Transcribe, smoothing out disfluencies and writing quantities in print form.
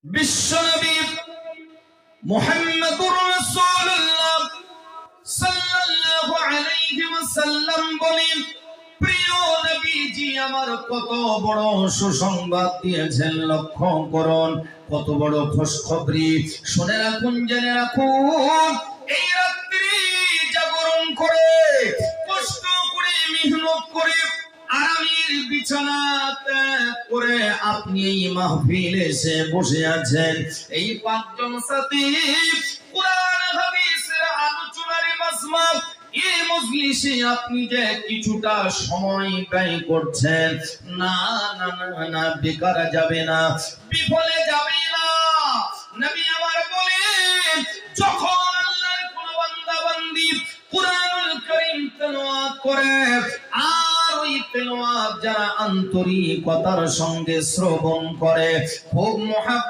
বিশ্বনবী মুহাম্মদুর রাসূলুল্লাহ সাল্লাল্লাহু আলাইহি ওয়াসাল্লাম বলেন, প্রিয় নবীজি আমার কত বড় সুসংবাদ দিয়েছেন। লক্ষ্য করুন, কত বড় খুশখবরি। শুনে রাখুন, জেনে রাখুন, এই রাত্রি জাগরণ করে, কষ্ট করে, মেহনত করে, আরামের বিছানা ত্যাগ করে আপনি এই মাহফিলে এসে বসে আছেন। এই পাঁচজন সাথী কুরআন হাদিসের আলোচনার মাজমা এই মজলিসে আপনি যে কিছুটা সময় ব্যয় করছেন, না না না না, বেকার যাবে না, বিফলে যাবে না। নবী আমার বলেন, যখন আল্লাহর কোন বান্দা বান্দি কুরআনুল কারীম তেলাওয়াত করে, আর ওই তেলাওয়াত যারা আন্তরিকতার সঙ্গে শ্রবণ করে, খুব মুহাব্বত